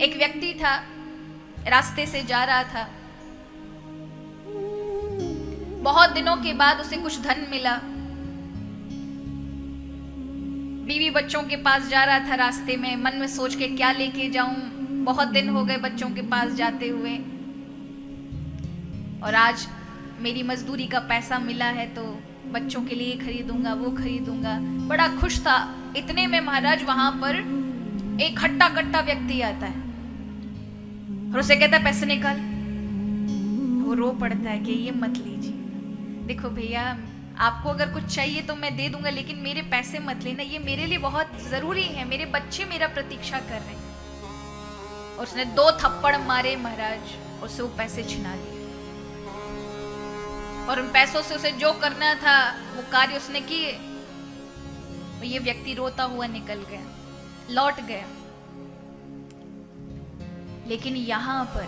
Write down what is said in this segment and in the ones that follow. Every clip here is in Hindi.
एक व्यक्ति था, रास्ते से जा रहा था। बहुत दिनों के बाद उसे कुछ धन मिला। बीवी बच्चों के पास जा रहा था रास्ते में, मन में सोच के क्या लेके जाऊं, बहुत दिन हो गए बच्चों के पास जाते हुए, और आज मेरी मजदूरी का पैसा मिला है तो बच्चों के लिए खरीदूंगा, वो खरीदूंगा। बड़ा खुश था। इतने में महाराज वहां पर एक हट्टा कट्टा व्यक्ति आता है और उसे कहता है पैसे निकाल। वो रो पड़ता है कि ये मत लीजिए, देखो भैया आपको अगर कुछ चाहिए तो मैं दे दूंगा, लेकिन मेरे पैसे मत लेना, ये मेरे लिए बहुत जरूरी है, मेरे बच्चे मेरा प्रतीक्षा कर रहे हैं। और उसने 2 थप्पड़ मारे महाराज, उससे वो पैसे छिना लिए और उन पैसों से उसे जो करना था वो कार्य उसने किए। और ये व्यक्ति रोता हुआ निकल गया, लौट गया। लेकिन यहां पर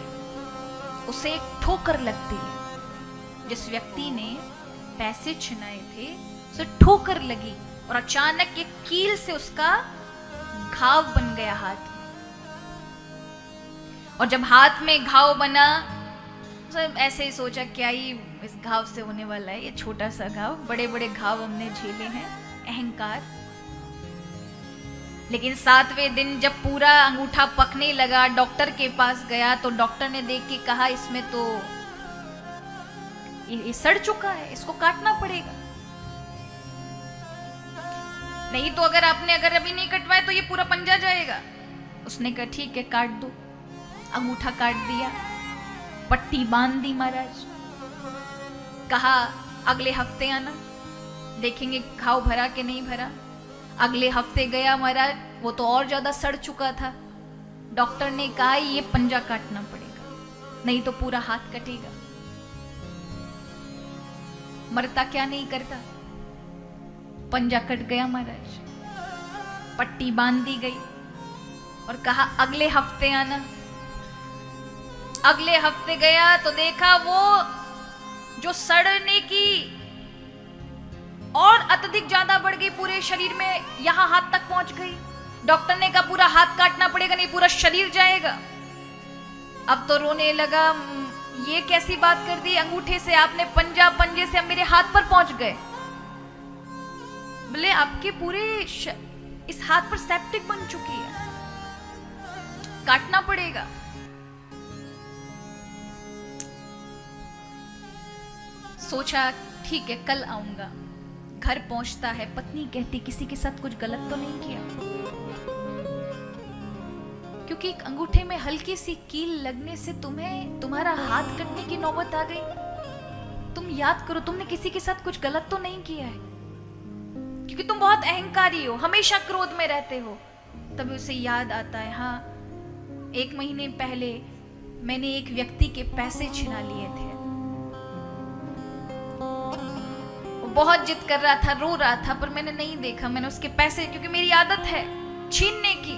उसे एक ठोकर लगती है। जिस व्यक्ति ने पैसे छिनाए थे उसे ठोकर लगी और अचानक एक कील से उसका घाव बन गया हाथ में। और जब हाथ में घाव बना, सब ऐसे ही सोचा क्या ही इस घाव से होने वाला है, ये छोटा सा घाव, बड़े बड़े घाव हमने झेले हैं, अहंकार। लेकिन 7वें दिन जब पूरा अंगूठा पकने लगा, डॉक्टर के पास गया तो डॉक्टर ने देख के कहा इसमें तो ये सड़ चुका है, इसको काटना पड़ेगा, नहीं तो अगर अभी नहीं कटवाए तो ये पूरा पंजा जाएगा। उसने कहा ठीक है काट दो। अंगूठा काट दिया, पट्टी बांध दी महाराज। कहा अगले हफ्ते आना, देखेंगे घाव भरा कि नहीं भरा। अगले हफ्ते गया महाराज, वो तो और ज्यादा सड़ चुका था। डॉक्टर ने कहा ये पंजा काटना पड़ेगा, नहीं तो पूरा हाथ कटेगा। मरता क्या नहीं करता, पंजा कट गया महाराज, पट्टी बांध दी गई और कहा अगले हफ्ते आना। अगले हफ्ते गया तो देखा वो जो सड़ने की और अत्यधिक ज्यादा बढ़ गई, पूरे शरीर में, यहां हाथ तक पहुंच गई। डॉक्टर ने कहा पूरा हाथ काटना पड़ेगा, नहीं पूरा शरीर जाएगा। अब तो रोने लगा, ये कैसी बात कर दी, अंगूठे से आपने पंजा, पंजे से अब मेरे हाथ पर पहुंच गए। बोले आपके पूरे इस हाथ पर सेप्टिक बन चुकी है, काटना पड़ेगा। सोचा ठीक है कल आऊंगा। घर पहुंचता है, पत्नी कहती किसी के साथ कुछ गलत तो नहीं किया, क्योंकि एक अंगूठे में हल्की सी कील लगने से तुम्हारा हाथ कटने की नौबत आ गई। तुम याद करो तुमने किसी के साथ कुछ गलत तो नहीं किया है, क्योंकि तुम बहुत अहंकारी हो, हमेशा क्रोध में रहते हो। तभी उसे याद आता है, हाँ 1 महीने पहले मैंने एक व्यक्ति के पैसे छिना लिए थे। बहुत जिद कर रहा था, रो रहा था, पर मैंने नहीं देखा, मैंने उसके पैसे, क्योंकि मेरी आदत है छीनने की।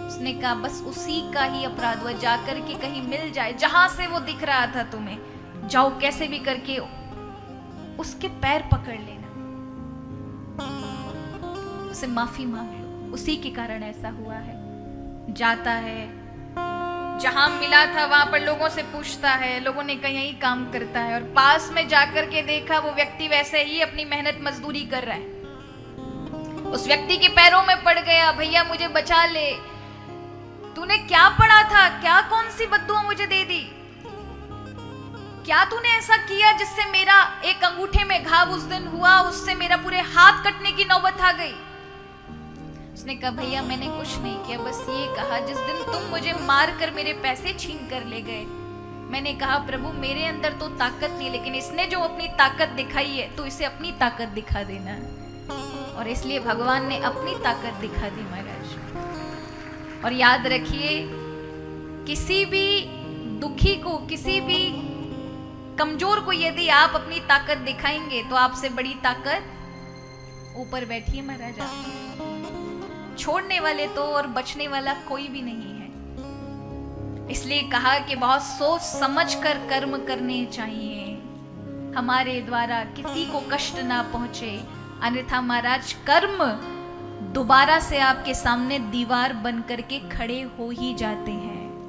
उसने कहा बस उसी का ही अपराध हुआ, जाकर के कहीं मिल जाए, जहां से वो दिख रहा था तुम्हें, जाओ कैसे भी करके उसके पैर पकड़ लेना, उसे माफी मांग लो, उसी के कारण ऐसा हुआ है। जाता है, जहां मिला था वहां पर लोगों से पूछता है, लोगों ने कहा यही काम करता है, और पास में जाकर के देखा वो व्यक्ति वैसे ही अपनी मेहनत मजदूरी कर रहा है। उस व्यक्ति के पैरों में पड़ गया, भैया मुझे बचा ले, तूने क्या पढ़ा था, क्या कौन सी बद्दुआ मुझे दे दी, क्या तूने ऐसा किया जिससे मेरा एक अंगूठे में घाव उस दिन हुआ, उससे मेरा पूरे हाथ कटने की नौबत आ गई। उसने कहा भैया मैंने कुछ नहीं किया, बस ये कहा जिस दिन तुम मुझे मार कर मेरे पैसे छीन कर ले गए, मैंने कहा प्रभु मेरे अंदर तो ताकत नहीं, लेकिन इसने जो अपनी ताकत दिखाई है तो इसे अपनी ताकत दिखा देना। और इसलिए भगवान ने अपनी ताकत दिखा दी महाराज। और याद रखिए, किसी भी दुखी को, किसी भी कमजोर को यदि आप अपनी ताकत दिखाएंगे तो आपसे बड़ी ताकत ऊपर बैठी है महाराज। छोड़ने वाले तो और बचने वाला कोई भी नहीं है। इसलिए कहा कि बहुत सोच समझ कर कर्म करने चाहिए, हमारे द्वारा किसी को कष्ट ना पहुंचे, अन्यथा महाराज कर्म दोबारा से आपके सामने दीवार बन करके खड़े हो ही जाते हैं।